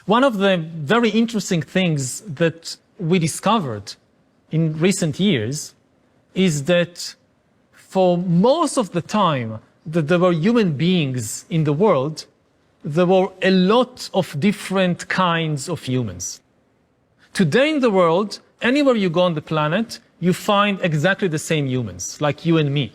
One of the very interesting things that we discovered in recent years is that for most of the time that there were human beings in the world, there were a lot of different kinds of humans. Today in the world, anywhere you go on the planet, you find exactly the same humans, like you and me.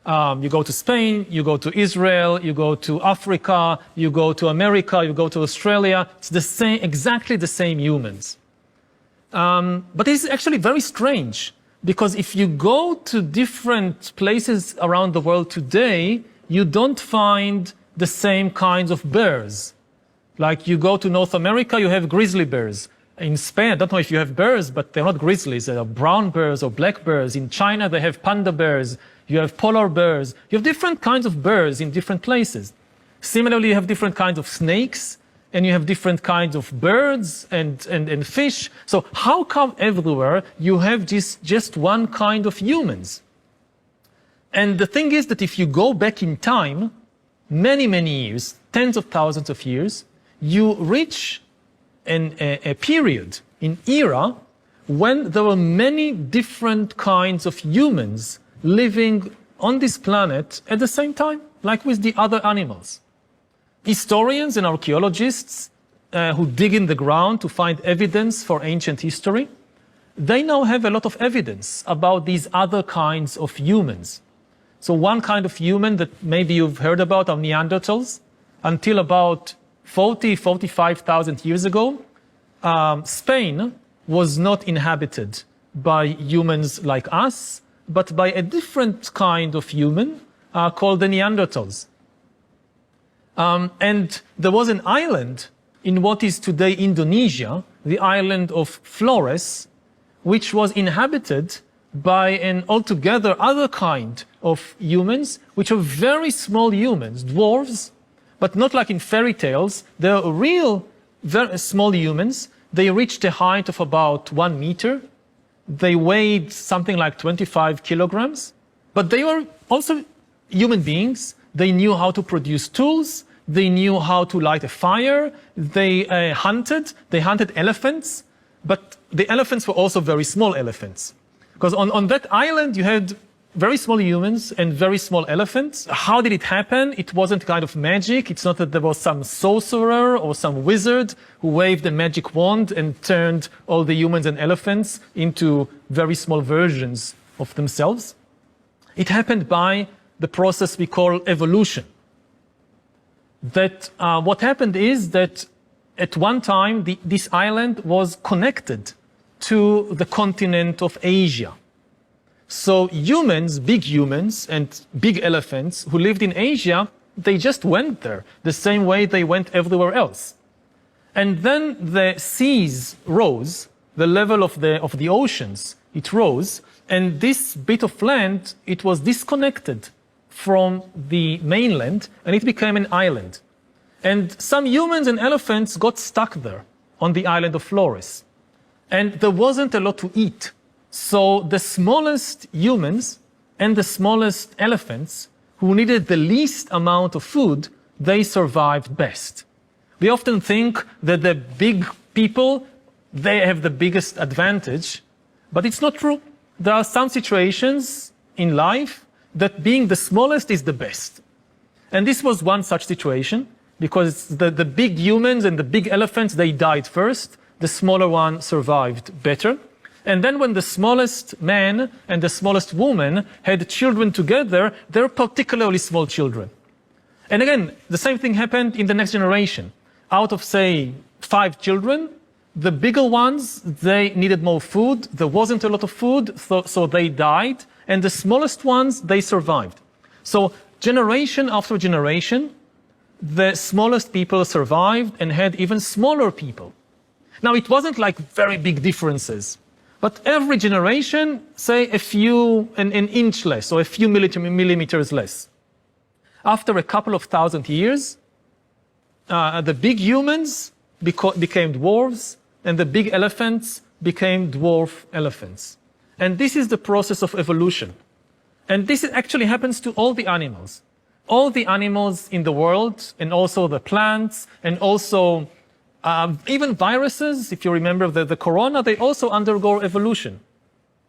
You go to Spain, you go to Israel, you go to Africa, you go to America, you go to Australia. It's the same, exactly the same humans. But it's actually very strange, because if you go to different places around the world today, you don't find the same kinds of bears. Like you go to North America, you have grizzly bears. In Spain, I don't know if you have bears, but they're not grizzlies. They are brown bears or black bears. In China, they have panda bears. You have polar bears. You have different kinds of bears in different places. Similarly, you have different kinds of snakes, and you have different kinds of birds and fish. So how come everywhere you have just one kind of humans? And the thing is that if you go back in time, many, many years, tens of thousands of years, you reach a period, an era, when there were many different kinds of humans living on this planet at the same time, like with the other animals. Historians and archaeologists who dig in the ground to find evidence for ancient history, they now have a lot of evidence about these other kinds of humans. So one kind of human that maybe you've heard about are Neanderthals. Until about 45,000 years ago, Spain was not inhabited by humans like us, but by a different kind of human called the Neanderthals. And there was an island in what is today Indonesia, the island of Flores, which was inhabited by an altogether other kind of humans, which are very small humans, dwarves, but not like in fairy tales. They're real, very small humans. They reached a height of about 1 meter. They weighed something like 25 kilograms, but they were also human beings. They knew how to produce tools. They knew how to light a fire. They hunted elephants, but the elephants were also very small elephants. Because on that island, you had very small humans and very small elephants. How did it happen? It wasn't kind of magic. It's not that there was some sorcerer or some wizard who waved a magic wand and turned all the humans and elephants into very small versions of themselves. It happened by the process we call evolution. That what happened is that at one time, this island was connected to the continent of Asia. So humans, big humans and big elephants who lived in Asia, they just went there the same way they went everywhere else. And then the seas rose, the level of the oceans, it rose, and this bit of land, it was disconnected from the mainland, and it became an island. And some humans and elephants got stuck there on the island of Flores. And there wasn't a lot to eat. So the smallest humans and the smallest elephants, who needed the least amount of food, they survived best. We often think that the big people, they have the biggest advantage, but it's not true. There are some situations in life that being the smallest is the best. And this was one such situation, because the big humans and the big elephants, they died first. The smaller one survived better. And then when the smallest man and the smallest woman had children together, they're particularly small children. And again, the same thing happened in the next generation. Out of, say, 5 children, the bigger ones, they needed more food. There wasn't a lot of food, so they died. And the smallest ones, they survived. So generation after generation, the smallest people survived and had even smaller people. Now, it wasn't like very big differences. But every generation, say an inch less or a few millimeters less. After a couple of thousand years, the big humans became dwarves, and the big elephants became dwarf elephants. And this is the process of evolution. And this actually happens to all the animals. All the animals in the world, and also the plants, and also Even viruses, if you remember the corona, they also undergo evolution.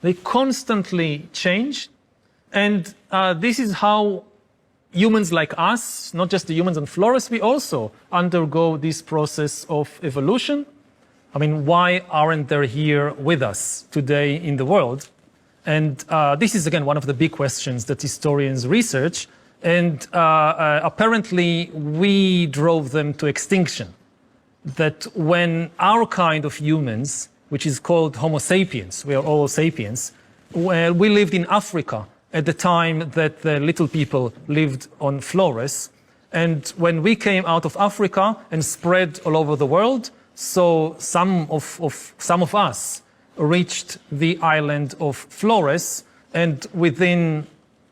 They constantly change. And this is how humans like us, not just the humans on Flores, we also undergo this process of evolution. I mean, why aren't they here with us today in the world? And this is, again, one of the big questions that historians research. And apparently, we drove them to extinction. That when our kind of humans, which is called Homo sapiens, we are all sapiens, well, we lived in Africa at the time that the little people lived on Flores. And when we came out of Africa and spread all over the world, so some of us reached the island of Flores, and within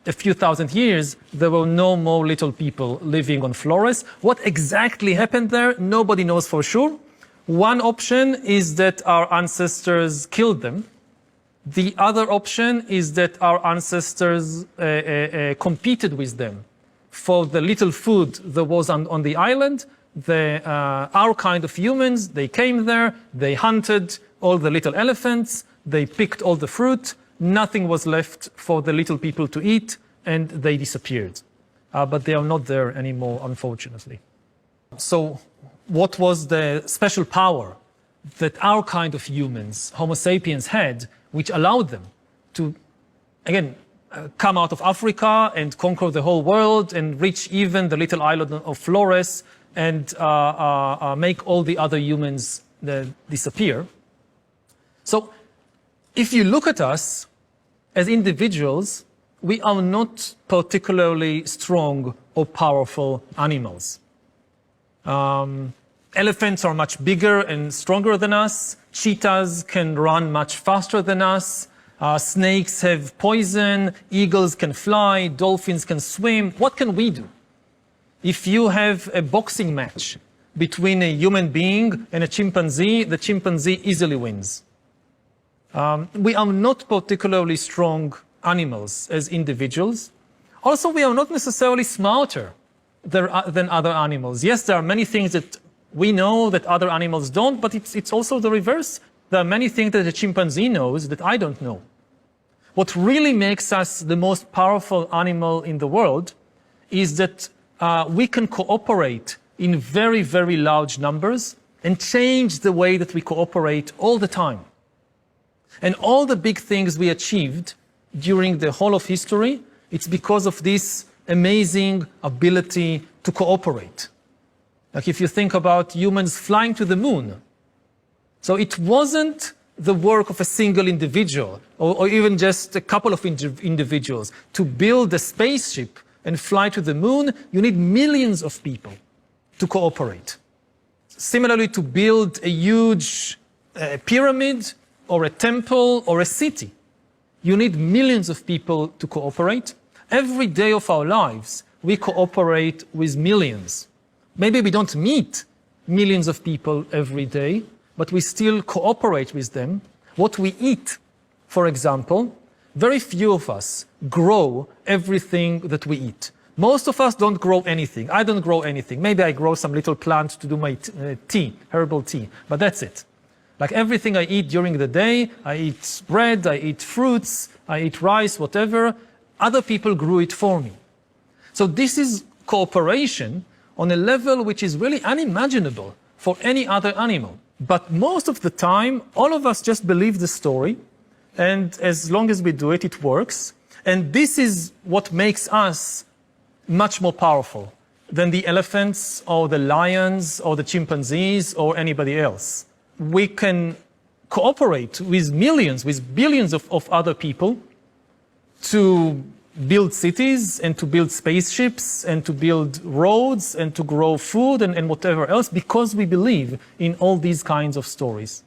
a few thousand years, there were no more little people living on Flores. What exactly happened there, nobody knows for sure. One option is that our ancestors killed them. The other option is that our ancestors competed with them for the little food that was on the island. Our kind of humans, they came there, they hunted all the little elephants, they picked all the fruit, nothing was left for the little people to eat, and they disappeared. But they are not there anymore, unfortunately. So what was the special power that our kind of humans, Homo sapiens, had, which allowed them to, again, come out of Africa and conquer the whole world and reach even the little island of Flores and make all the other humans disappear? So if you look at us as individuals, we are not particularly strong or powerful animals. Elephants are much bigger and stronger than us. Cheetahs can run much faster than us. Snakes have poison. Eagles can fly. Dolphins can swim. What can we do? If you have a boxing match between a human being and a chimpanzee, the chimpanzee easily wins. We are not particularly strong animals as individuals. Also, we are not necessarily smarter than other animals. Yes, there are many things that we know that other animals don't, but it's also the reverse. There are many things that a chimpanzee knows that I don't know. What really makes us the most powerful animal in the world is that we can cooperate in very, very large numbers and change the way that we cooperate all the time. And all the big things we achieved during the whole of history, it's because of this amazing ability to cooperate. Like if you think about humans flying to the moon. So it wasn't the work of a single individual or even just a couple of individuals. To build a spaceship and fly to the moon, you need millions of people to cooperate. Similarly, to build a huge pyramid or a temple or a city, you need millions of people to cooperate. Every day of our lives, we cooperate with millions. Maybe we don't meet millions of people every day, but we still cooperate with them. What we eat, for example, very few of us grow everything that we eat. Most of us don't grow anything. I don't grow anything. Maybe I grow some little plant to do my tea, herbal tea, but that's it. Like everything I eat during the day, I eat bread, I eat fruits, I eat rice, whatever. Other people grew it for me. So this is cooperation on a level which is really unimaginable for any other animal. But most of the time, all of us just believe the story, and as long as we do it, it works. And this is what makes us much more powerful than the elephants or the lions or the chimpanzees or anybody else. We can cooperate with millions, with billions of other people to build cities and to build spaceships and to build roads and to grow food and whatever else, because we believe in all these kinds of stories.